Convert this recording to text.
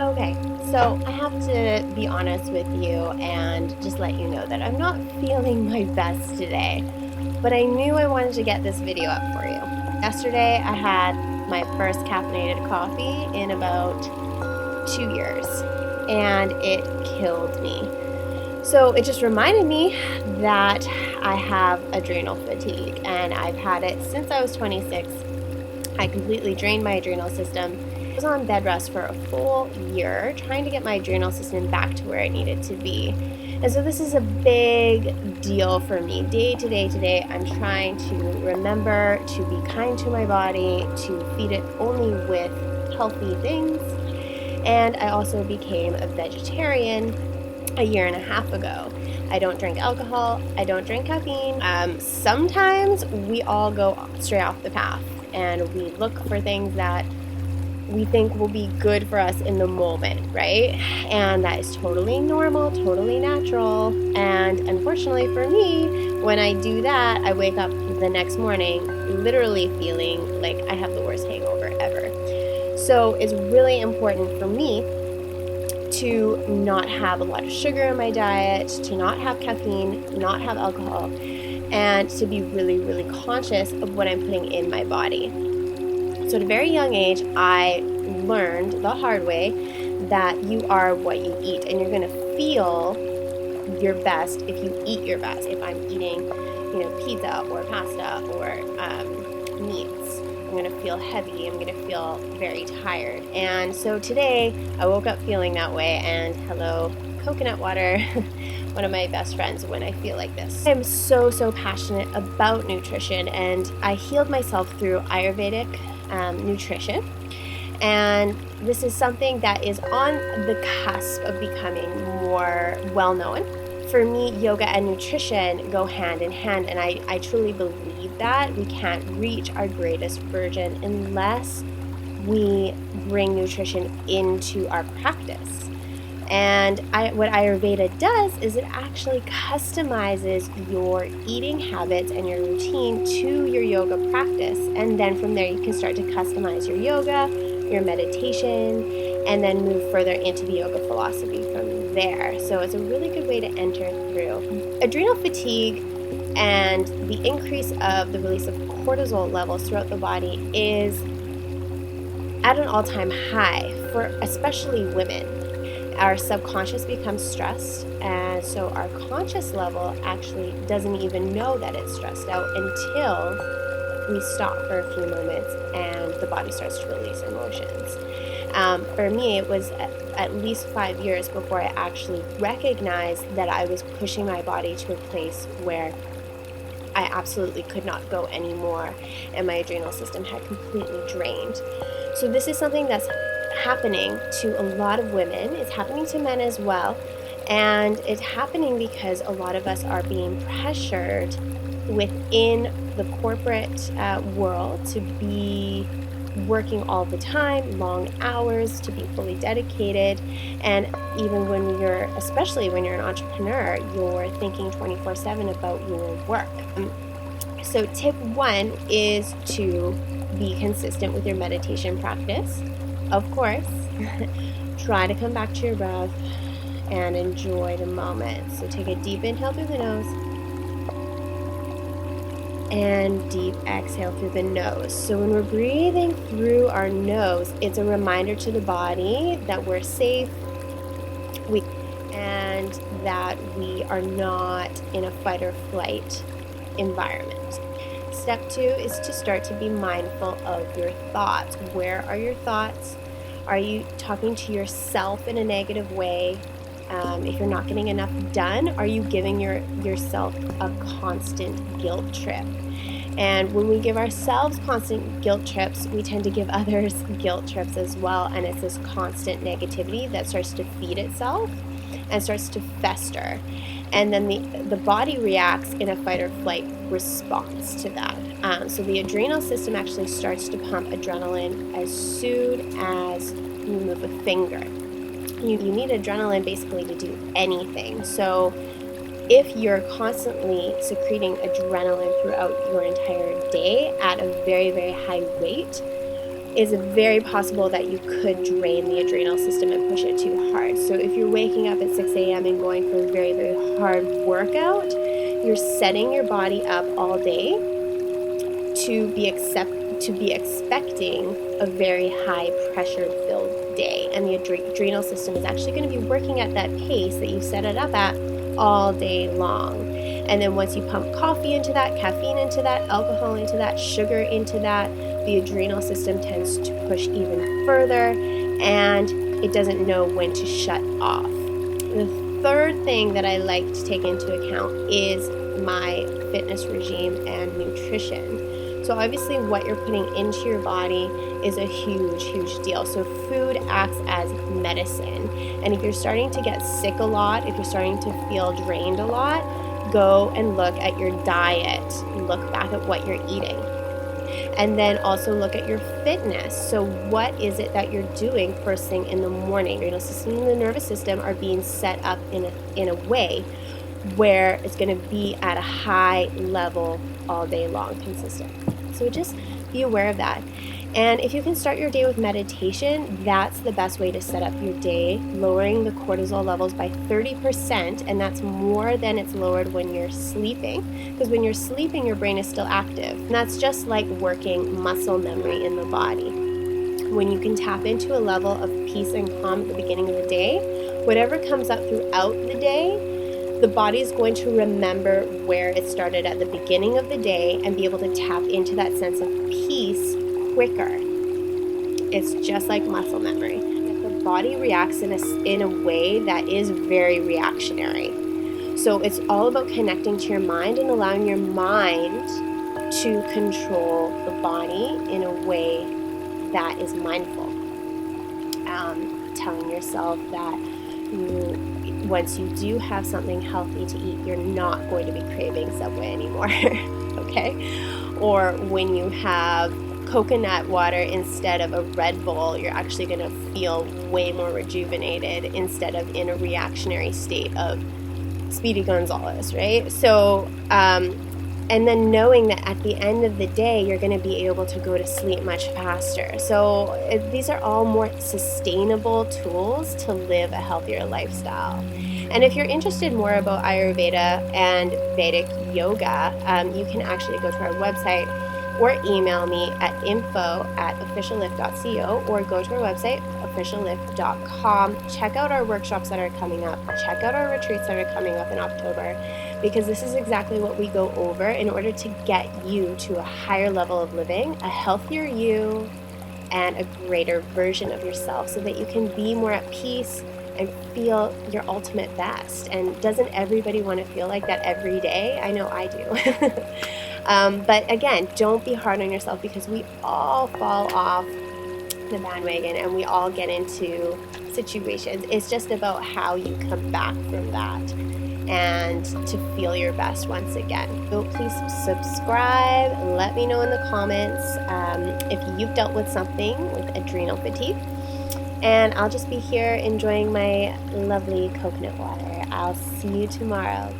Okay, so I have to be honest with you and just let you know that I'm not feeling my best today, but I knew I wanted to get this video up for you. Yesterday, I had my first caffeinated coffee in about 2 years, and it killed me. So it just reminded me that I have adrenal fatigue, and I've had it since I was 26. I completely drained my adrenal system. I was on bed rest for a full year trying to get my adrenal system back to where it needed to be. And so this is a big deal for me. Day to day today, I'm trying to remember to be kind to my body, to feed it only with healthy things. And I also became a vegetarian a year and a half ago. I don't drink alcohol. I don't drink caffeine. Sometimes we all go straight off the path and we look for things that we think will be good for us in the moment, right? And that is totally normal, totally natural. And unfortunately for me, when I do that, I wake up the next morning literally feeling like I have the worst hangover ever. So it's really important for me to not have a lot of sugar in my diet, to not have caffeine, not have alcohol, and to be really, really conscious of what I'm putting in my body. So at a very young age, I learned the hard way that you are what you eat, and you're going to feel your best if you eat your best. If I'm eating, pizza or pasta or meats, I'm going to feel heavy. I'm going to feel very tired. And so today, I woke up feeling that way, and hello, coconut water. One of my best friends when I feel like this. I'm so passionate about nutrition, and I healed myself through Ayurvedic nutrition, and this is something that is on the cusp of becoming more well-known. For me, yoga and nutrition go hand in hand, and I truly believe that we can't reach our greatest version unless we bring nutrition into our practice. And what Ayurveda does is it actually customizes your eating habits and your routine to your yoga practice. And then from there, you can start to customize your yoga, your meditation, and then move further into the yoga philosophy from there. So it's a really good way to enter through. Adrenal fatigue and the increase of the release of cortisol levels throughout the body is at an all-time high for especially women. Our subconscious becomes stressed, and so our conscious level actually doesn't even know that it's stressed out until we stop for a few moments and the body starts to release emotions. For me, it was at least 5 years before I actually recognized that I was pushing my body to a place where I absolutely could not go anymore, and my adrenal system had completely drained. So this is something that's happening to a lot of women. It's happening to men as well, and it's happening because a lot of us are being pressured within the corporate world to be working all the time, long hours, to be fully dedicated. And even especially when you're an entrepreneur, you're thinking 24/7 about your work. So tip 1 is to be consistent with your meditation practice. Of course, try to come back to your breath and enjoy the moment. So take a deep inhale through the nose and deep exhale through the nose. So when we're breathing through our nose, it's a reminder to the body that we're safe and that we are not in a fight or flight environment. Step 2 is to start to be mindful of your thoughts. Where are your thoughts? Are you talking to yourself in a negative way? If you're not getting enough done, are you giving yourself a constant guilt trip? And when we give ourselves constant guilt trips, we tend to give others guilt trips as well. And it's this constant negativity that starts to feed itself and starts to fester. And then the body reacts in a fight or flight response to that. So the adrenal system actually starts to pump adrenaline as soon as you move a finger. You need adrenaline basically to do anything. So if you're constantly secreting adrenaline throughout your entire day at a very, very high rate, is very possible that you could drain the adrenal system and push it too hard. So if you're waking up at 6 a.m. and going for a very, very hard workout, you're setting your body up all day to be expecting a very high pressure filled day, and the adrenal system is actually going to be working at that pace that you set it up at all day long. And then once you pump coffee into that, caffeine into that, alcohol into that, sugar into that, the adrenal system tends to push even further, and it doesn't know when to shut off. The third thing that I like to take into account is my fitness regime and nutrition. So obviously what you're putting into your body is a huge, huge deal. So food acts as medicine. And if you're starting to get sick a lot, if you're starting to feel drained a lot, go and look at your diet. Look back at what you're eating. And then also look at your fitness. So what is it that you're doing first thing in the morning? Your system and the nervous system are being set up in a way where it's going to be at a high level all day long, consistent. So just be aware of that. And if you can start your day with meditation, that's the best way to set up your day, lowering the cortisol levels by 30%, and that's more than it's lowered when you're sleeping, because when you're sleeping, your brain is still active. And that's just like working muscle memory in the body. When you can tap into a level of peace and calm at the beginning of the day, whatever comes up throughout the day, the body is going to remember where it started at the beginning of the day and be able to tap into that sense of peace quicker. It's just like muscle memory. The body reacts in a way that is very reactionary. So it's all about connecting to your mind and allowing your mind to control the body in a way that is mindful. Telling yourself that once you do have something healthy to eat, you're not going to be craving Subway anymore, okay? Or when you have coconut water instead of a Red Bull, you're actually going to feel way more rejuvenated instead of in a reactionary state of Speedy Gonzales, right? So, and then knowing that at the end of the day, you're going to be able to go to sleep much faster. So these are all more sustainable tools to live a healthier lifestyle. And if you're interested more about Ayurveda and Vedic yoga, you can actually go to our website or email me at info@officiallift.co, or go to our website, officiallift.com. Check out our workshops that are coming up. Check out our retreats that are coming up in October, because this is exactly what we go over in order to get you to a higher level of living, a healthier you, and a greater version of yourself, so that you can be more at peace and feel your ultimate best. And doesn't everybody want to feel like that every day? I know I do. But again, don't be hard on yourself, because we all fall off the bandwagon and we all get into situations. It's just about how you come back from that and to feel your best once again. So please subscribe, let me know in the comments if you've dealt with something with adrenal fatigue. And I'll just be here enjoying my lovely coconut water. I'll see you tomorrow.